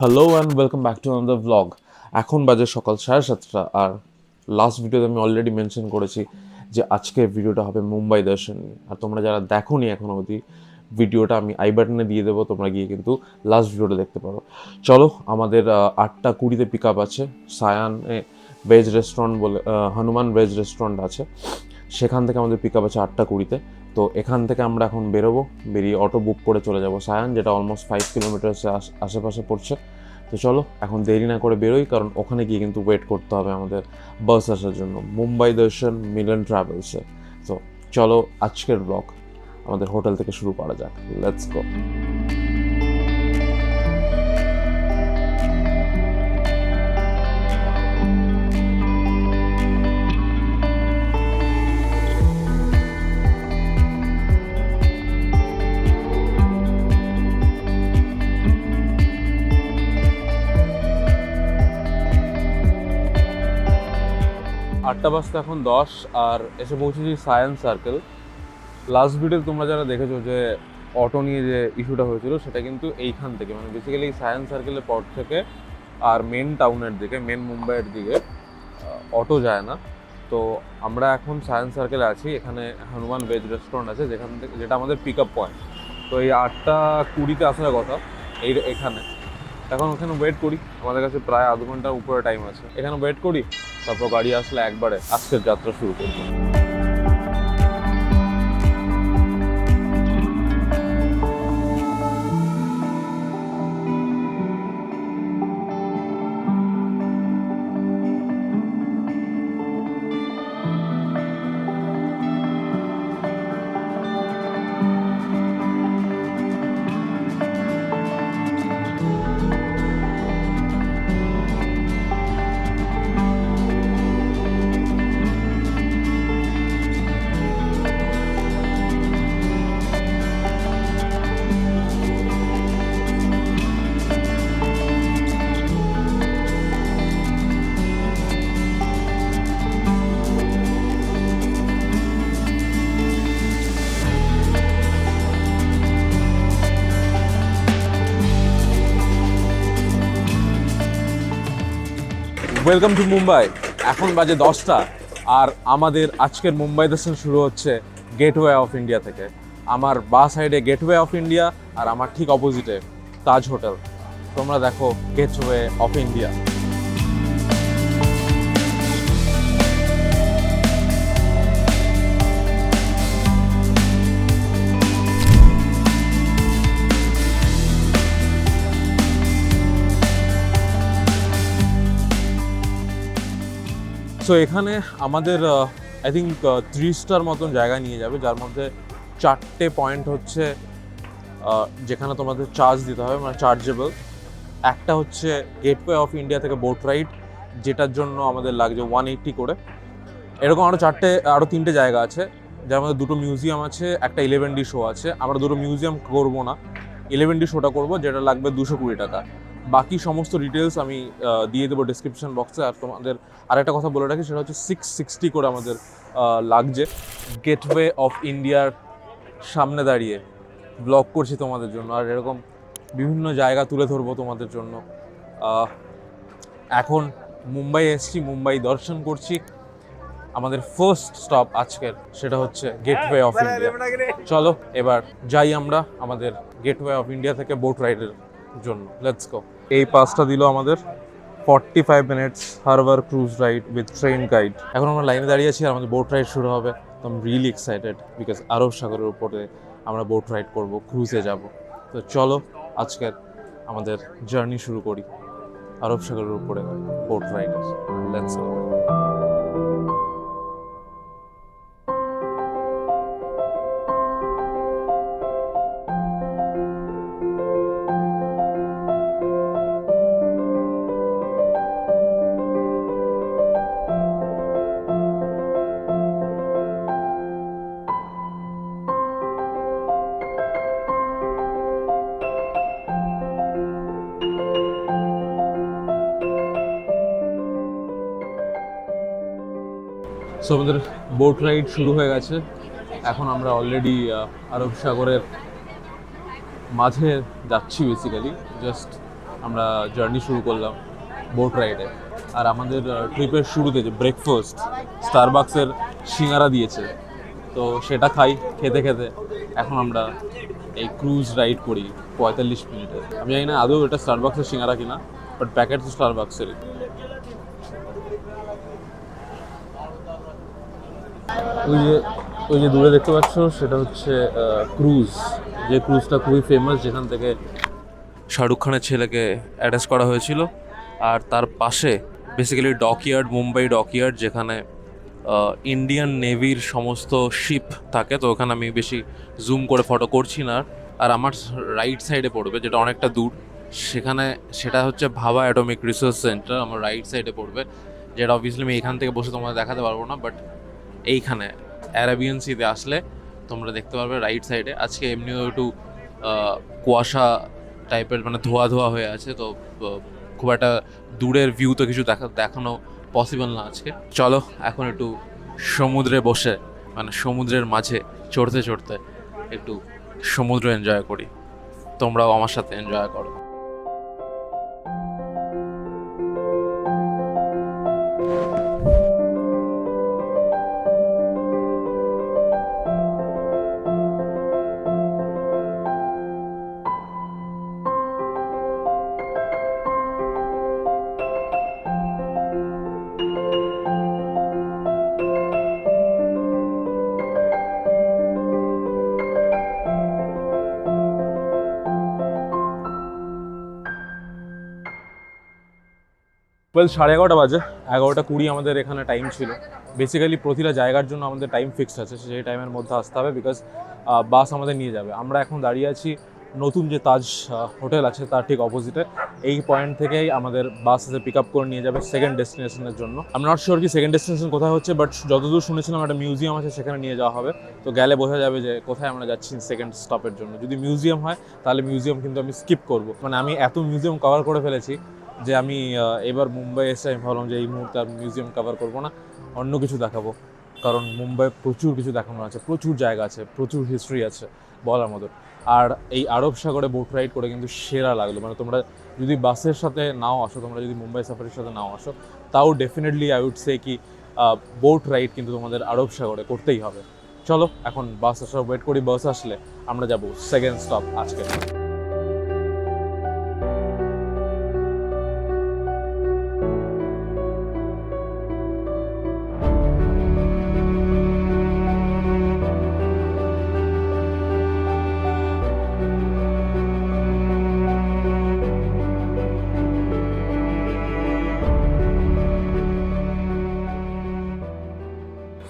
Hello and welcome back to another vlog. এখন বাজে সকাল 7:30 আর লাস্ট ভিডিওতে আমি অলরেডি মেনশন করেছি যে আজকের ভিডিওটা হবে মুম্বাই দর্শন নিয়ে। আর তোমরা যারা দেখোনি এখনো অবধি ভিডিওটা আমি আই বাটনে দিয়ে দেবো, তোমরা গিয়ে কিন্তু লাস্ট ভিডিওটা দেখতে পারো। চলো, আমাদের 8:20 পিক আপ আছে সায়ানে ভেজ রেস্টুরেন্ট বলে, হনুমান ভেজ রেস্টুরেন্ট আছে, সেখান থেকে আমাদের পিক আপ আছে 8:20। তো এখান থেকে আমরা এখন বেরোবো, বেরিয়ে অটো বুক করে চলে যাব সায়ান, যেটা অলমোস্ট 5 কিলোমিটার্সে আশেপাশে পড়ছে। তো চলো এখন দেরি না করে বেরোই, কারণ ওখানে গিয়ে কিন্তু ওয়েট করতে হবে আমাদের বাস আসার জন্য মুম্বাই দর্শন মিলন ট্রাভেলসে। তো চলো আজকের ব্লগ আমাদের হোটেল থেকে শুরু করা যাক, লেটস গো। 8টা বাজতে এখন 10 আর এসে পৌঁছেছি সায়েন্স সার্কেল। লাস্ট ভিডিও তোমরা যারা দেখেছো যে অটো নিয়ে যে ইস্যুটা হয়েছিল, সেটা কিন্তু এইখান থেকে, মানে বেসিক্যালি সায়েন্স সার্কেলের পর থেকে আর মেন টাউনের দিকে, মেন মুম্বাইয়ের দিকে অটো যায় না। তো আমরা এখন সায়েন্স সার্কেলে আছি, এখানে হনুমান ভেজ রেস্টুরেন্ট আছে যেখান থেকে, যেটা আমাদের পিক আপ পয়েন্ট। তো এই 8:20 আসার কথা এখানে। এখন ওখানে ওয়েট করি, আমাদের কাছে প্রায় আধ ঘন্টার উপরে টাইম আছে, এখানে ওয়েট করি, তারপর গাড়ি আসলে একবারে আজকের যাত্রা শুরু করবো। Welcome to Mumbai. এখন বাজে 10টা আর আমাদের আজকের মুম্বাই দর্শন শুরু হচ্ছে গেটওয়ে অফ ইন্ডিয়া থেকে। আমার বাঁ সাইডে গেটওয়ে অফ ইন্ডিয়া আর আমার ঠিক অপোজিটে তাজ হোটেল। তোমরা দেখো গেটওয়ে অফ ইন্ডিয়া। সো এখানে আমাদের আই থিঙ্ক 30টার মতন জায়গা নিয়ে যাবে, যার মধ্যে 4টে পয়েন্ট হচ্ছে যেখানে তোমাদের চার্জ দিতে হবে, মানে চার্জেবল। একটা হচ্ছে গেটওয়ে অফ ইন্ডিয়া থেকে বোট রাইড, যেটার জন্য আমাদের লাগছে 180 করে। এরকম আরও 3টে জায়গা আছে, যার মধ্যে 2টো মিউজিয়াম আছে, একটা 11D শো আছে। আমরা 2টো মিউজিয়াম করবো না, 11D শোটা করবো, যেটা লাগবে 220 টাকা। বাকি সমস্ত ডিটেলস আমি দিয়ে দেবো ডিসক্রিপশন বক্সে। আর তোমাদের আরেকটা কথা বলে রাখি, সেটা হচ্ছে 660 করে আমাদের লাগছে। গেটওয়ে অফ ইন্ডিয়ার সামনে দাঁড়িয়ে ব্লগ করছি তোমাদের জন্য, আর এরকম বিভিন্ন জায়গা তুলে ধরবো তোমাদের জন্য। এখন মুম্বাই এসছি, মুম্বাই দর্শন করছি। আমাদের ফার্স্ট স্টপ আজকের সেটা হচ্ছে গেটওয়ে অফ ইন্ডিয়া। চলো এবার যাই আমরা আমাদের গেটওয়ে অফ ইন্ডিয়া থেকে বোট রাইডের জন্য, লেটস গো। এই পাসটা দিল আমাদের 45 minutes harbour cruise ride with train guide. এখন আমরা লাইনে দাঁড়িয়ে আছি আর আমাদের বোট রাইড শুরু হবে। তো I am really excited because আরব সাগরের উপরে আমরা বোট রাইড করব, ক্রুজে যাব। তো চলো আজকের আমাদের জার্নি শুরু করি আরব সাগরের উপরে বোট রাইডের, লেটস গো। সো আমাদের বোট রাইড শুরু হয়ে গেছে। এখন আমরা অলরেডি আরব সাগরের মাঝে যাচ্ছি, বেসিক্যালি জাস্ট আমরা জার্নি শুরু করলাম বোট রাইডে। আর আমাদের ট্রিপের শুরুতে যে ব্রেকফাস্ট স্টারবাক্সের সিঙ্গারা দিয়েছে, তো সেটা খাই। খেতে খেতে এখন আমরা এই ক্রুজ রাইড করি 45 মিনিটে। আমি জানি না আদৌ এটা স্টারবাক্সের সিঙ্গারা কিনা, বাট প্যাকেট তো স্টারবাক্সেরই। ওই যে দূরে দেখতে পাচ্ছ সেটা হচ্ছে ক্রুজ, যে ক্রুজটা খুবই ফেমাস, যেখান থেকে শাহরুখ খানের ছেলেকে অ্যারেস্ট করা হয়েছিল। আর তার পাশে বেসিক্যালি ডকইয়ার্ড, মুম্বাই ডকইয়ার্ড, যেখানে ইন্ডিয়ান নেভির সমস্ত শিপ থাকে। তো ওখানে আমি বেশি জুম করে ফটো করছি না। আর আমার রাইট সাইডে পড়বে, যেটা অনেকটা দূর, সেটা হচ্ছে ভাবা অ্যাটমিক রিসার্চ সেন্টার আমার রাইট সাইডে পড়বে, যেটা অবভিয়াসলি আমি এখান থেকে বসে তোমাদের দেখাতে পারবো না, বাট এইখানে অ্যারাবিয়ান সিতে আসলে তোমরা দেখতে পারবে রাইট সাইডে। আজকে এমনিও একটু কুয়াশা টাইপের, মানে ধোয়া ধোয়া হয়ে আছে, তো খুব একটা দূরের ভিউ তো কিছু দেখানো পসিবল না আজকে। চলো এখন একটু সমুদ্রে বসে, মানে সমুদ্রের মাঝে চড়তে চড়তে একটু সমুদ্র এনজয় করি। তোমরাও আমার সাথে এনজয় করো। ওয়েল 11:30 বাজে, 11:20 আমাদের এখানে টাইম ছিল। বেসিক্যালি প্রতিটা জায়গার জন্য আমাদের টাইম ফিক্সড আছে, সেই টাইমের মধ্যে আসতে হবে, বিকজ বাস আমাদের নিয়ে যাবে। আমরা এখন দাঁড়িয়ে আছি নতুন যে তাজ হোটেল আছে তার ঠিক অপোজিটে। এই পয়েন্ট থেকেই আমাদের বাস এসে পিক আপ করে নিয়ে যাবে সেকেন্ড ডেস্টিনেশনের জন্য। আমি নট শিওর কি সেকেন্ড ডেস্টিনেশন কোথায় হচ্ছে, বাট যতদূর শুনেছিলাম একটা মিউজিয়াম আছে, সেখানে নিয়ে যাওয়া হবে। তো গেলে বোঝা যাবে যে কোথায় আমরা যাচ্ছি সেকেন্ড স্টপের জন্য। যদি মিউজিয়াম হয় তাহলে মিউজিয়াম কিন্তু আমি স্কিপ করব। মানে আমি এত মিউজিয়াম কভার করে ফেলেছি যে আমি এবার মুম্বাই এসে আমি ভাবলাম যে এই মুহূর্তে আর মিউজিয়াম কভার করবো না, অন্য কিছু দেখাবো। কারণ মুম্বাই প্রচুর কিছু দেখানো আছে, প্রচুর জায়গা আছে, প্রচুর হিস্ট্রি আছে বলার মতো। আর এই আরব সাগরে বোট রাইড করে কিন্তু সেরা লাগলো। মানে তোমরা যদি বাসের সাথে নাও আসো, তোমরা যদি মুম্বাই সাফারির সাথে নাও আসো, তাও ডেফিনেটলি আই উড সে কি বোট রাইড কিন্তু তোমাদের আরব সাগরে করতেই হবে। চলো এখন বাস আসার ওয়েট করি, বাস আসলে আমরা যাব সেকেন্ড স্টপ আজকে।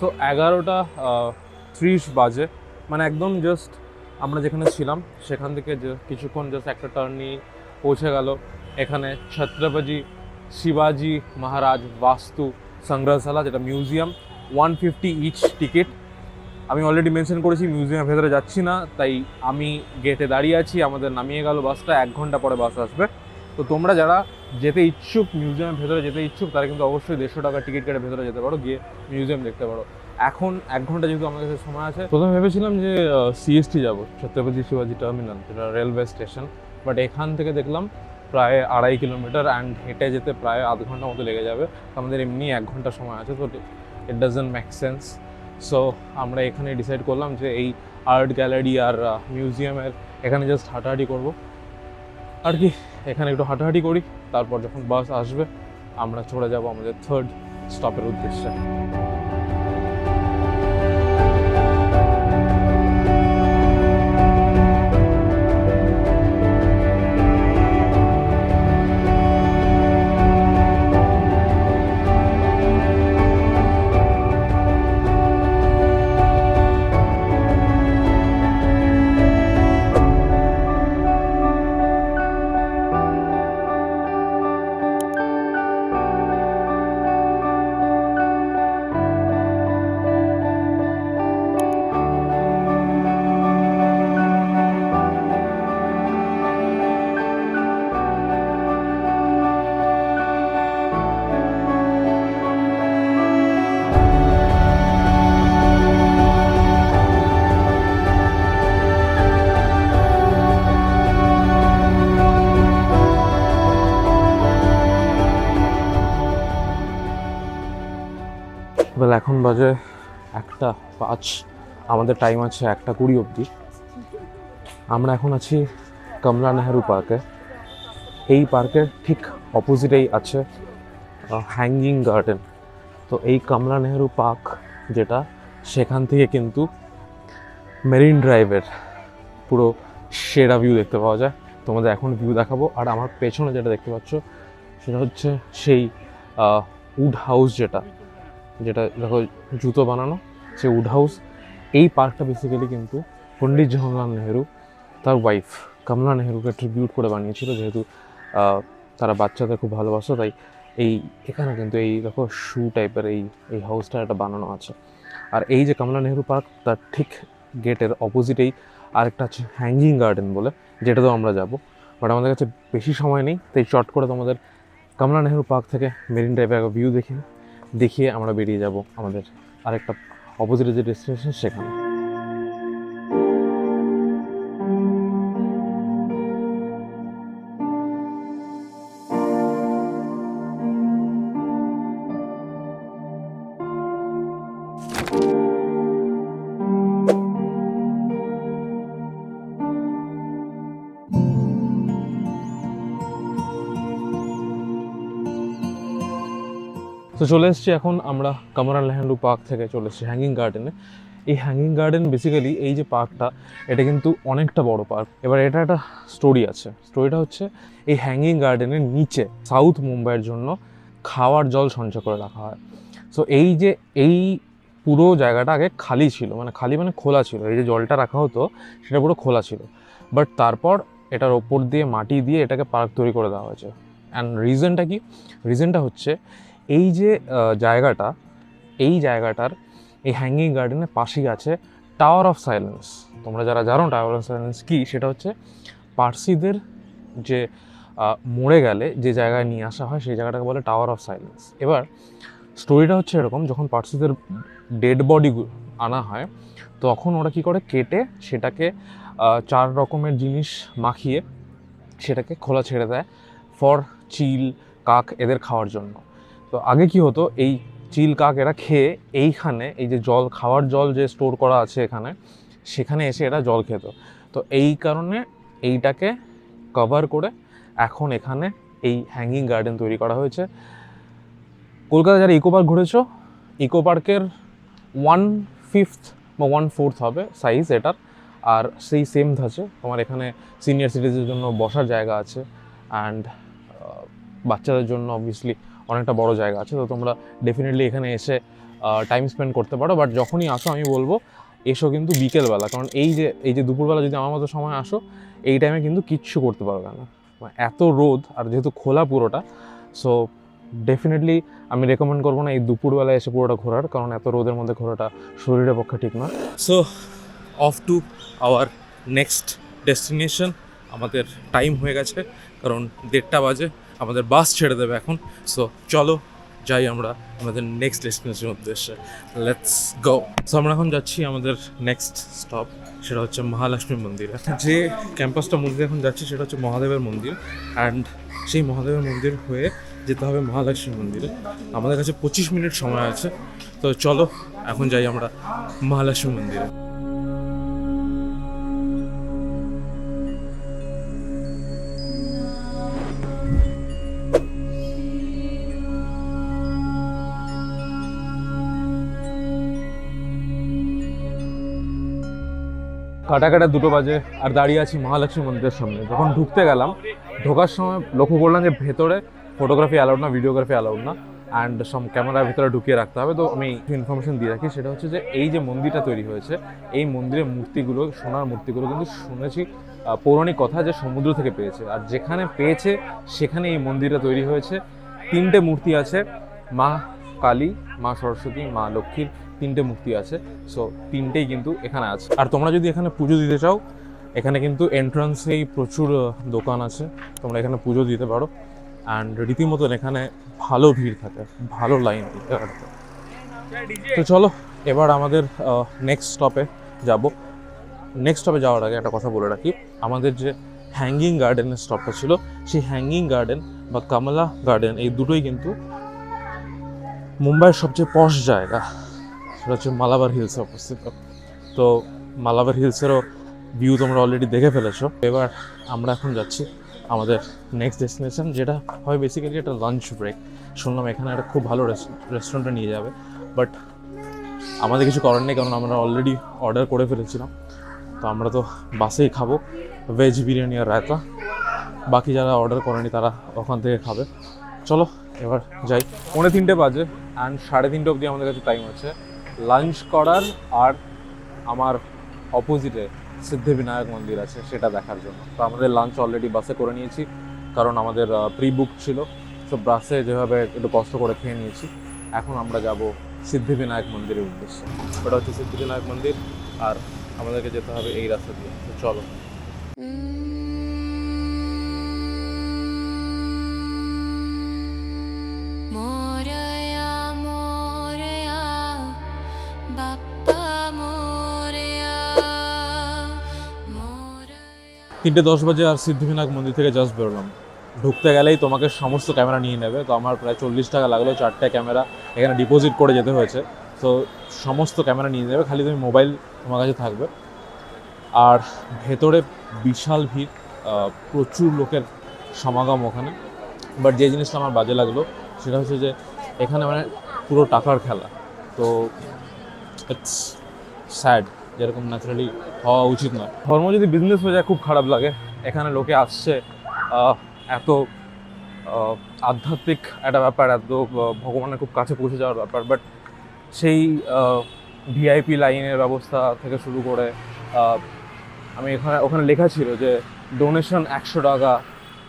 তো 11:30 বাজে, মানে একদম জাস্ট আমরা যেখানে ছিলাম সেখান থেকে যে কিছুক্ষণ জাস্ট একটা টার্ন নিয়ে পৌঁছে গেল এখানে ছত্রপতি শিবাজি মহারাজ বাস্তু সংগ্রহশালা, যেটা মিউজিয়াম। 150 each ticket. আমি অলরেডি মেনশন করেছি মিউজিয়ামের ভেতরে যাচ্ছি না, তাই আমি গেটে দাঁড়িয়ে আছি। আমাদের নামিয়ে গেল বাসটা, 1 ঘন্টা পরে বাস আসবে। তো তোমরা যারা যেতে ইচ্ছুক, মিউজিয়ামের ভেতরে যেতে ইচ্ছুক, তারা কিন্তু অবশ্যই 150 টাকা টিকিট কেটে ভেতরে যেতে পারো, গিয়ে মিউজিয়াম দেখতে পারো। এখন 1 ঘন্টা যেহেতু আমাদের কাছে সময় আছে, প্রথমে ভেবেছিলাম যে সিএসটি যাবো, ছত্রপতি শিবাজি টার্মিনাল, যেটা রেলওয়ে স্টেশন। বাট এখান থেকে দেখলাম প্রায় 2.5 কিলোমিটার অ্যান্ড হেঁটে যেতে প্রায় আধ ঘন্টা মতো লেগে যাবে। আমাদের এমনি 1 ঘন্টা সময় আছে, তো it doesn't make sense. So আমরা এখানে ডিসাইড করলাম যে এই আর্ট গ্যালারি আর মিউজিয়ামের এখানে জাস্ট হাঁটাহাঁটি করবো আর কি। এখানে একটু হাঁটাহাঁটি করি, তারপর যখন বাস আসবে আমরা চলে যাব আমাদের থার্ড স্টপের উদ্দেশ্যে। বেলা এখন বাজে 1:05, আমাদের টাইম আছে 1:20 অবধি। আমরা এখন আছি কমলা নেহেরু পার্কে। এই পার্কের ঠিক অপোজিটেই আছে হ্যাঙ্গিং গার্ডেন। তো এই কমলা নেহেরু পার্ক যেটা, সেখান থেকে কিন্তু মেরিন ড্রাইভের পুরো সেরা ভিউ দেখতে পাওয়া যায়। তোমাদের এখন ভিউ দেখাবো। আর আমার পেছনে যেটা দেখতে পাচ্ছ সেটা হচ্ছে সেই উড হাউস, যেটা দেখো জুতো বানানো, সেই উড হাউস। এই পার্কটা বেসিক্যালি কিন্তু পণ্ডিত জওহরলাল নেহেরু তার ওয়াইফ কমলা নেহেরুকে ট্রিবিউট করে বানিয়েছিল, যেহেতু তারা বাচ্চাদের খুব ভালোবাসে, তাই এখানে কিন্তু এই দেখো শু টাইপের এই হাউসটা একটা বানানো আছে। আর এই যে কমলা নেহেরু পার্ক, তার ঠিক গেটের অপোজিটেই আরেকটা আছে হ্যাঙ্গিং গার্ডেন বলে, যেটাতেও আমরা যাব। বাট আমাদের কাছে বেশি সময় নেই, তাই শর্ট করে তোমাদের কমলা নেহেরু পার্ক থেকে মেরিন ড্রাইভের ভিউ দেখিয়ে আমরা বেরিয়ে যাব আমাদের আরেকটা অপোজিটে যে ডেস্টিনেশন সেখানে। তো চলে এসেছি এখন আমরা কমলা নেহেরু পার্ক থেকে চলে এসেছি হ্যাঙ্গিং গার্ডেনে। এই হ্যাঙ্গিং গার্ডেন বেসিক্যালি এই যে পার্কটা, এটা কিন্তু অনেকটা বড় পার্ক। এবার এটা একটা স্টোরি আছে। স্টোরিটা হচ্ছে এই হ্যাঙ্গিং গার্ডেনের নিচে সাউথ মুম্বাইয়ের জন্য খাওয়ার জল সঞ্চয় করে রাখা হয়। সো এই পুরো জায়গাটা আগে খালি ছিল, মানে খোলা ছিল। এই যে জলটা রাখা হতো সেটা পুরো খোলা ছিল। বাট তারপর এটার ওপর দিয়ে মাটি দিয়ে এটাকে পার্ক তৈরি করে দেওয়া হয়েছে। অ্যান্ড রিজনটা কি? রিজনটা হচ্ছে এই যে জায়গাটার এই হ্যাঙ্গিং গার্ডেনের পাশেই আছে টাওয়ার অফ সাইলেন্স। তোমরা যারা জানো টাওয়ার অফ সাইলেন্স কি, সেটা হচ্ছে পার্সিদের যে মরে গেলে যে জায়গায় নিয়ে আসা হয় সেই জায়গাটাকে বলে টাওয়ার অফ সাইলেন্স। এবার স্টোরিটা হচ্ছে এরকম, যখন পার্সিদের ডেড বডি আনা হয় তখন ওরা কী করে, কেটে সেটাকে 4 রকমের জিনিস মাখিয়ে সেটাকে খোলা ছেড়ে দেয় ফর চিল, কাক এদের খাওয়ার জন্য। তো আগে কি হতো, এই চিল কাক এরা খেয়ে এইখানে এই যে খাওয়ার জল যে স্টোর করা আছে সেখানে এসে এরা জল খেত। তো এই কারণে এইটাকে কভার করে এখন এখানে এই হ্যাঙ্গিং গার্ডেন তৈরি করা হয়েছে। কলকাতা যারা ইকো পার্ক ঘুরেছো, ইকো পার্কের 1/5 বা 1/4 হবে সাইজ এটার। আর সেই সেম ধাঁচে তোমার এখানে সিনিয়র সিটিজেনের জন্য বসার জায়গা আছে, অ্যান্ড বাচ্চাদের জন্য অবভিয়াসলি অনেকটা বড় জায়গা আছে। তো তোমরা ডেফিনেটলি এখানে এসে টাইম স্পেন্ড করতে পারো। বাট যখনই আসো আমি বলবো এসো কিন্তু বিকেলবেলা, কারণ এই যে দুপুরবেলা যদি আমার মতো সময় আসো, এই টাইমে কিন্তু কিচ্ছু করতে পারবে না, এত রোদ। আর যেহেতু খোলা পুরোটা, সো ডেফিনেটলি আমি রেকমেন্ড করবো না এই দুপুরবেলা এসে পুরোটা ঘোরার, কারণ এত রোদের মধ্যে ঘোরাটা শরীরের পক্ষে ঠিক না। So of to our next destination. আমাদের টাইম হয়ে গেছে, কারণ 1:30 বাজে, আমাদের বাস ছেড়ে দেবে এখন। সো চলো যাই আমরা আমাদের নেক্সট ডেস্টিনেশনের উদ্দেশ্যে। Let's go. সো আমরা এখন যাচ্ছি আমাদের নেক্সট স্টপ, সেটা হচ্ছে মহালক্ষ্মী মন্দিরে। যে ক্যাম্পাসটা মন্দিরে এখন যাচ্ছি সেটা হচ্ছে মহাদেবের মন্দির, অ্যান্ড সেই মহাদেবের মন্দির হয়ে যেতে হবে মহালক্ষ্মী মন্দিরে। আমাদের কাছে 25 মিনিট সময় আছে। তো চলো এখন যাই আমরা মহালক্ষ্মী মন্দিরে। কাটা 2 বাজে আর দাঁড়িয়ে আছি মহালক্ষ্মী মন্দিরের সামনে। যখন ঢুকতে গেলাম, ঢোকার সময় লক্ষ্য করলাম যে ভেতরে ফটোগ্রাফি অ্যালাউড না, ভিডিওগ্রাফি অ্যালাউড না, অ্যান্ড সব ক্যামেরার ভিতরে ঢুকিয়ে রাখতে হবে। তো আমি ইনফরমেশন দিয়ে রাখি, সেটা হচ্ছে যে এই যে মন্দিরটা তৈরি হয়েছে, এই মন্দিরের মূর্তিগুলো, সোনার মূর্তিগুলো কিন্তু শুনেছি পৌরাণিক কথা যে সমুদ্র থেকে পেয়েছে। আর যেখানে পেয়েছে সেখানে এই মন্দিরটা তৈরি হয়েছে। 3টে মূর্তি আছে, মা কালী, মা সরস্বতী, মা লক্ষ্মীর 3টে মূর্তি আছে। সো 3টেই কিন্তু এখানে আছে। আর তোমরা যদি এখানে পুজো দিতে চাও, এখানে কিন্তু এন্ট্রান্সেই প্রচুর দোকান আছে, তোমরা এখানে পুজো দিতে পারো। অ্যান্ড রীতিমতন এখানে ভালো ভিড় থাকে, ভালো লাইন দিতে পারবে। তো চলো এবার আমাদের নেক্সট স্টপে যাব। নেক্সট স্টপে যাওয়ার আগে একটা কথা বলে রাখি, আমাদের যে হ্যাঙ্গিং গার্ডেনের স্টপটা ছিল, সেই হ্যাঙ্গিং গার্ডেন বা কমলা গার্ডেন, এই দুটোই কিন্তু মুম্বাইয়ের সবচেয়ে পশ জায়গা সেটা হচ্ছে মালাবার হিলসে অবস্থিত। তো মালাবার হিলসেরও ভিউ তোমরা অলরেডি দেখে ফেলেছো। এবার আমরা এখন যাচ্ছি আমাদের নেক্সট ডেস্টিনেশন, যেটা হয় বেসিক্যালি একটা লাঞ্চ ব্রেক। শুনলাম এখানে একটা খুব ভালো রেস্টুরেন্টে নিয়ে যাবে, বাট আমাদের কিছু করার নেই, কারণ আমরা অলরেডি অর্ডার করে ফেলেছিলাম। তো আমরা তো বাসেই খাবো ভেজ বিরিয়ানি আর রায়তা। বাকি যারা অর্ডার করেনি তারা ওখান থেকে খাবে। চলো এবার যাই। 3:30 বাজে অ্যান্ড 3:30 অবধি আমাদের কাছে টাইম আছে লাঞ্চ করার আর আমার অপোজিটে সিদ্ধিবিনায়ক মন্দির আছে সেটা দেখার জন্য। তো আমাদের লাঞ্চ অলরেডি বাসে করে নিয়েছি, কারণ আমাদের প্রি বুক ছিল। তো বাসে যেভাবে একটু কষ্ট করে খেয়ে নিয়েছি। এখন আমরা যাব সিদ্ধিবিনায়ক মন্দিরের উদ্দেশ্যে। ওটা হচ্ছে সিদ্ধিবিনায়ক মন্দির, আর আমাদেরকে যেতে হবে এই রাস্তা দিয়ে। তো চলো। मोरया मोरया बाप्पा मोरया मोरया। 3:10 বাজে আর সিদ্ধিবিনায়ক মন্দির থেকে জাস্ট বেরোলাম। ঢুকতে গেলেই তোমাকে সমস্ত ক্যামেরা নিয়ে নেবে। তো আমার প্রায় 40 টাকা লাগলো 4টে ক্যামেরা এখানে ডিপোজিট করে যেতে হয়েছে। তো সমস্ত ক্যামেরা নিয়ে নেবে, খালি তুমি মোবাইল তোমার কাছে থাকবে। আর ভেতরে বিশাল ভিড়, প্রচুর লোকের সমাগম ওখানে। বাট যে জিনিসটা আমার বাজে লাগলো সেটা হচ্ছে যে এখানে মানে পুরো টাকার খেলা। তো ইটস স্যাড, যেরকম ন্যাচারালি হওয়া উচিত নয়। ধর্ম যদি বিজনেস হয়ে যায় খুব খারাপ লাগে। এখানে লোকে আসছে এত আধ্যাত্মিক একটা ব্যাপার, এত ভগবানের খুব কাছে পৌঁছে যাওয়ার ব্যাপার, বাট সেই ভিআইপি লাইনের ব্যবস্থা থেকে শুরু করে আমি ওখানে লেখা ছিল যে ডোনেশন 100 টাকা,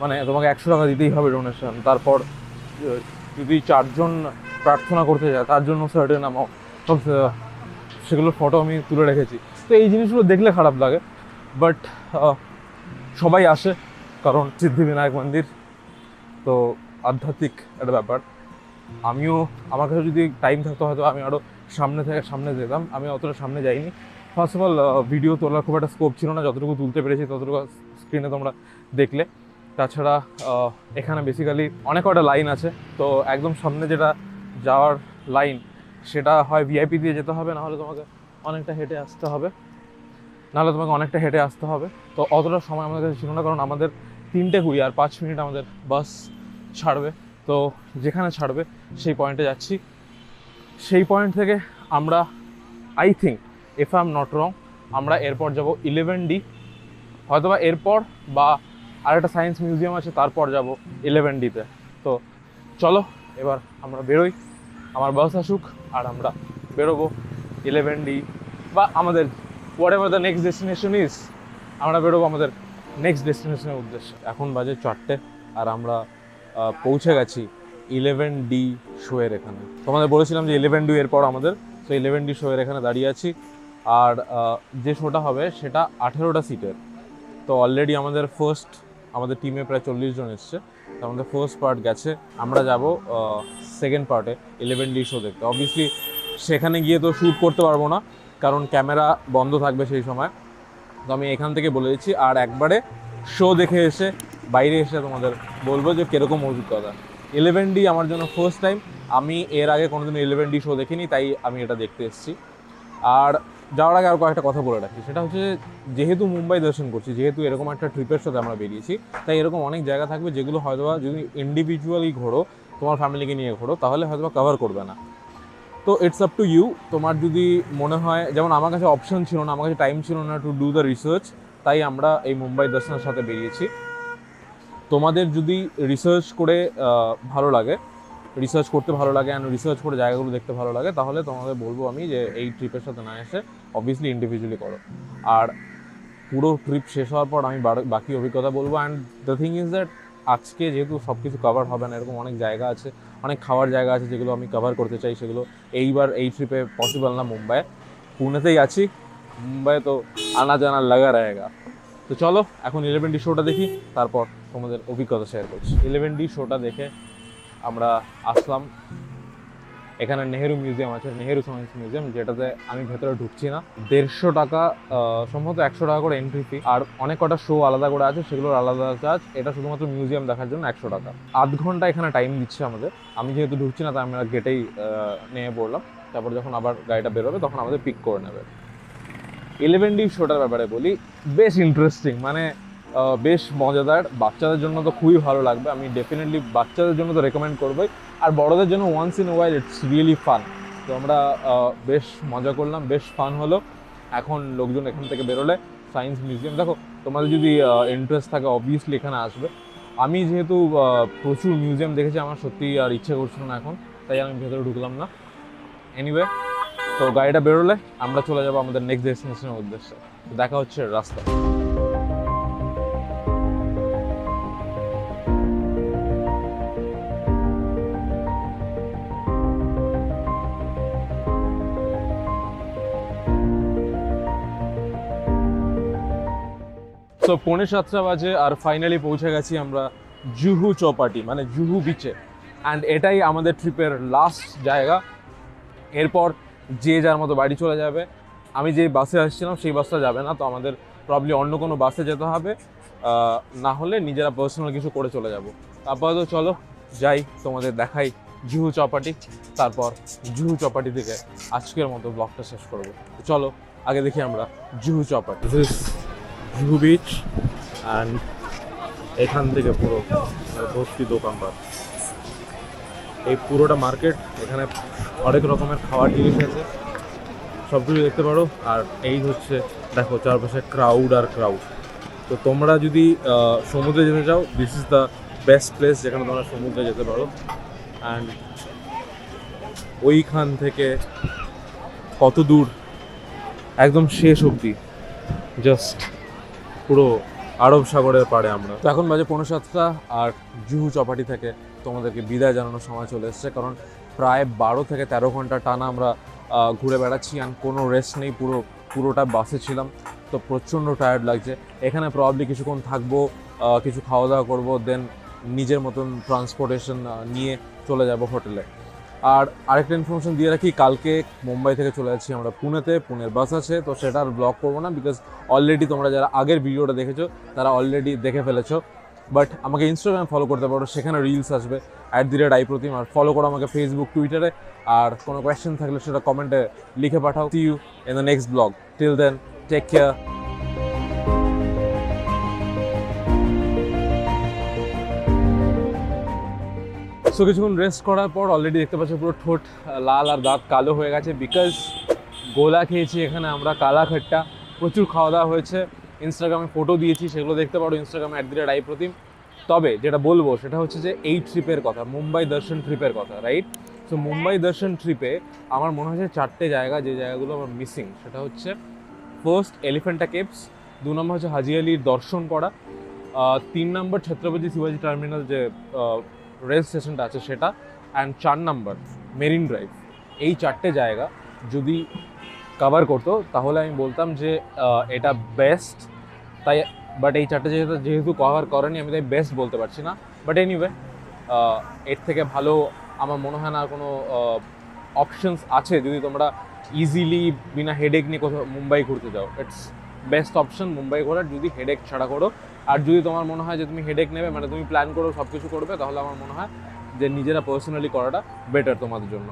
মানে তোমাকে 100 টাকা দিতেই হবে ডোনেশন। তারপর যদি 4 জন প্রার্থনা করতে যায় তার জন্য সার্টেন অ্যামাউন্ট, সব সেগুলোর ফটো আমি তুলে রেখেছি। তো এই জিনিসগুলো দেখলে খারাপ লাগে, বাট সবাই আসে কারণ সিদ্ধিবিনায়ক মন্দির তো আধ্যাত্মিক একটা ব্যাপার। আমার কাছে যদি টাইম থাকতো হয়তো আমি আরও সামনে যেতাম। আমি অতটা সামনে যাইনি। ফার্স্ট অফ অল ভিডিও তোলার খুব একটা স্কোপ ছিল না, যতটুকু তুলতে পেরেছি ততটুকু স্ক্রিনে তোমরা দেখলে। তাছাড়া এখানে বেসিক্যালি অনেক কটা লাইন আছে। তো একদম সামনে যেটা যাওয়ার লাইন সেটা হয় ভিআইপি দিয়ে যেতে হবে, নাহলে তোমাকে অনেকটা হেঁটে আসতে হবে। তো অতটা সময় আমাদের কাছে ছিল না, কারণ আমাদের 3:20 আর 5 মিনিট আমাদের বাস ছাড়বে। তো যেখানে ছাড়বে সেই পয়েন্টে যাচ্ছি। সেই পয়েন্ট থেকে আমরা I think if I am not wrong আমরা এরপর যাব 11D, হয়তোবা এরপর বা আরেকটা সায়েন্স মিউজিয়াম আছে তারপর যাব 11Dতে। তো চলো এবার আমরা বেরোই, আমার বাস আসুক আর আমরা বেরোবো 11D বা আমাদের what ever the next destination is, আমরা বেরোবো আমাদের নেক্সট ডেস্টিনেশনের উদ্দেশ্যে। এখন বাজে 4টে আর আমরা পৌঁছে গেছি 11D শোয়ের এখানে। তোমাদের বলেছিলাম যে 11D এরপর আমাদের, তো 11D শোয়ের এখানে দাঁড়িয়ে আছি। আর যে শোটা হবে সেটা 18টা সিটের। তো অলরেডি আমাদের টিমে প্রায় 40 জন এসছে। তো আমাদের ফার্স্ট পার্ট গেছে, আমরা যাব সেকেন্ড পার্টে 11D শো দেখতে। অবভিয়াসলি সেখানে গিয়ে তো শ্যুট করতে পারবো না, কারণ ক্যামেরা বন্ধ থাকবে সেই সময়। তো আমি এখান থেকে বলে দিচ্ছি, আর একবারে শো দেখে এসে বাইরে এসে তোমাদের বলবো যে কীরকম অভিজ্ঞতা। 11D আমার জন্য ফার্স্ট টাইম। আমি এর আগে কোনোদিন 11D শো দেখিনি, তাই আমি এটা দেখতে এসেছি। আর যাওয়ার আগে আর কয়েকটা কথা বলে রাখি, সেটা হচ্ছে যেহেতু মুম্বাই দর্শন করছি, যেহেতু এরকম একটা ট্রিপের সাথে আমরা বেরিয়েছি, তাই এরকম অনেক জায়গা থাকবে যেগুলো হয়তোবা যদি ইন্ডিভিজুয়ালি ঘোরো, তোমার ফ্যামিলিকে নিয়ে ঘোরো, তাহলে হয়তোবা কভার করবে না। তো ইটস আপ টু ইউ। তোমার যদি মনে হয়, যেমন আমার কাছে অপশন ছিল না, আমার কাছে টাইম ছিল না টু ডু দ্য রিসার্চ, তাই আমরা এই মুম্বাই দর্শনের সাথে বেরিয়েছি। তোমাদের যদি রিসার্চ করে রিসার্চ করতে ভালো লাগে অ্যান্ড রিসার্চ করে জায়গাগুলো দেখতে ভালো লাগে, তাহলে তোমাদের বলবো আমি যে এই ট্রিপের সাথে না এসে অবভিয়াসলি ইন্ডিভিজুয়ালি করো। আর পুরো ট্রিপ শেষ হওয়ার পর আমি বাকি অভিজ্ঞতা বলবো। And the thing is that আজকে যেহেতু সব কিছু কভার হবে না, এরকম অনেক জায়গা আছে, অনেক খাওয়ার জায়গা আছে যেগুলো আমি কভার করতে চাই, সেগুলো এইবার এই ট্রিপে পসিবল না। পুনেতেই আছি, মুম্বাই তো আনা জানা লাগা रहेगा। তো চলো এখন 11D শোটা দেখি, তারপর তোমাদের অভিজ্ঞতা শেয়ার করছি। 11D শোটা দেখে আমরা আসলাম এখানে নেহেরু মিউজিয়াম আছে, নেহেরু সায়েন্স মিউজিয়াম, যেটাতে আমি ভেতরে ঢুকছি না। 150 টাকা, সম্ভবত 100 টাকা করে এন্ট্রি ফি, আর অনেক কটা শো আলাদা করে আছে, সেগুলোর আলাদা চার্জ। এটা শুধুমাত্র মিউজিয়াম দেখার জন্য 100 টাকা। আধ ঘন্টা এখানে টাইম দিচ্ছে আমাদের। আমি যেহেতু ঢুকছি না, তাই আমরা গেটেই নেমে পড়লাম। তারপর যখন আবার গাড়িটা বেরোবে তখন আমাদের পিক করে নেবে। 11D শোটার ব্যাপারে বলি, বেশ ইন্টারেস্টিং, মানে বেশ মজাদার। বাচ্চাদের জন্য তো খুবই ভালো লাগবে, আমি ডেফিনেটলি বাচ্চাদের জন্য তো রেকমেন্ড করবোই। আর বড়দের জন্য once in while it's really fun. তো আমরা বেশ মজা করলাম, বেশ ফান হলো। এখন লোকজন এখান থেকে বেরোলে সায়েন্স মিউজিয়াম, দেখো তোমাদের যদি ইন্টারেস্ট থাকে অবভিয়াসলি এখানে আসবে। আমি যেহেতু প্রচুর মিউজিয়াম দেখেছি, আমার সত্যি আর ইচ্ছে করছিল না এখন, তাই আমি ভেতরে ঢুকলাম না। এনিওয়ে, তো গাড়িটা বেরোলে আমরা চলে যাবো আমাদের নেক্সট ডেস্টিনেশনের উদ্দেশ্যে। দেখা হচ্ছে রাস্তা। তো 6:45 বাজে আর ফাইনালি পৌঁছে গেছি আমরা জুহু চৌপাটি, মানে জুহু বিচে। অ্যান্ড এটাই আমাদের ট্রিপের লাস্ট জায়গা। এরপর যে যার মতো বাড়ি চলে যাবে। আমি যে বাসে আসছিলাম সেই বাসটা যাবে না, তো আমাদের প্রবলি অন্য কোনো বাসে যেতে হবে, না হলে নিজেরা পার্সোনাল কিছু করে চলে যাব। আপাতত চলো যাই, তোমাদের দেখাই জুহু চৌপাটি, তারপর জুহু চৌপাটি থেকে আজকের মতো ব্লগটা শেষ করবো। চলো আগে দেখি আমরা জুহু চৌপাটি। জুহু বিচ, অ্যান্ড এখান থেকে পুরো ভর্তি দোকানপাট। এই পুরোটা মার্কেট, এখানে অনেক রকমের খাওয়ার জিনিস আছে, সব কিছু দেখতে পারো। আর এই হচ্ছে দেখো চারপাশে ক্রাউড আর ক্রাউড। তো তোমরা যদি সমুদ্রে যেতে চাও, this is the best place যেখানে তোমরা সমুদ্রে যেতে পারো। অ্যান্ড ওইখান থেকে কত দূর, একদম শেষ অবধি জাস্ট পুরো আরব সাগরের পাড়ে আমরা। তো এখন বাজে 7:45, আর জুহু চৌপাটি থেকে তোমাদেরকে বিদায় জানানোর সময় চলে এসেছে, কারণ প্রায় 12 থেকে 13 ঘন্টা টানা আমরা ঘুরে বেড়াচ্ছি, আর কোনো রেস্ট নেই। পুরোটা বাসে ছিলাম, তো প্রচণ্ড টায়ার্ড লাগছে। এখানে প্রবাবলি কিছুক্ষণ থাকবো, কিছু খাওয়া দাওয়া করবো, দেন নিজের মতন ট্রান্সপোর্টেশন নিয়ে চলে যাব হোটেলে। আর আরেকটা ইনফরমেশন দিয়ে রাখি, কালকে মুম্বাই থেকে চলে যাচ্ছি আমরা পুনেতে। পুনের বাস আছে, তো সেটা আর ব্লগ করবো না, বিকজ অলরেডি তোমরা যারা আগের ভিডিওটা দেখেছো তারা অলরেডি দেখে ফেলেছো। বাট আমাকে ইনস্টাগ্রাম ফলো করতে পারো, সেখানে রিলস আসবে @iprotim, আর ফলো করো আমাকে ফেসবুক, টুইটারে। আর কোনো কোয়েশ্চেন থাকলে সেটা কমেন্টে লিখে পাঠাও। See you in the next blog. Till then, take care. So কিছুক্ষণ রেস্ট করার পর অলরেডি দেখতে পাচ্ছি পুরো ঠোঁট লাল আর দাঁত কালো হয়ে গেছে, বিকজ গোলা খেয়েছি এখানে আমরা, কালা খাট্টা। প্রচুর খাওয়া দাওয়া হয়েছে, ইনস্টাগ্রামে ফটো দিয়েছি, সেগুলো দেখতে পারো ইনস্টাগ্রামে @iprotim। তবে যেটা বলবো সেটা হচ্ছে যে এই ট্রিপের কথা, মুম্বাই দর্শন ট্রিপের কথা, রাইট? সো মুম্বাই দর্শন ট্রিপে আমার মনে হচ্ছে 4টে জায়গা, যে জায়গাগুলো আমার মিসিং। সেটা হচ্ছে ফার্স্ট এলিফ্যান্টা কেভস, 2 নম্বর হচ্ছে হাজি আলির দর্শন করা, 3 নম্বর ছত্রপতি শিবাজি টার্মিনাল যে রেল স্টেশনটা আছে সেটা, অ্যান্ড 4 নম্বর মেরিন ড্রাইভ। এই 4টে জায়গা যদি কভার করতো তাহলে আমি বলতাম যে এটা বেস্ট। তাই বাট এই 4টে জায়গা যেহেতু কভার করেনি, আমি তাই বেস্ট বলতে পারছি না। বাট এনিওয়ে, এর থেকে ভালো আমার মনে হয় না কোনো অপশনস আছে যদি তোমরা ইজিলি বিনা হেডেক নিয়ে কোথাও মুম্বাই ঘুরতে যাও। ইটস বেস্ট অপশন মুম্বাই ঘোরার, যদি হেডেক ছাড়া করো। আর যদি তোমার মনে হয় যে তুমি হেডেক নেবে, মানে তুমি প্ল্যান করো সব কিছু করবে, তাহলে আমার মনে হয় যে নিজেরা পার্সোনালি করাটা বেটার তোমাদের জন্য।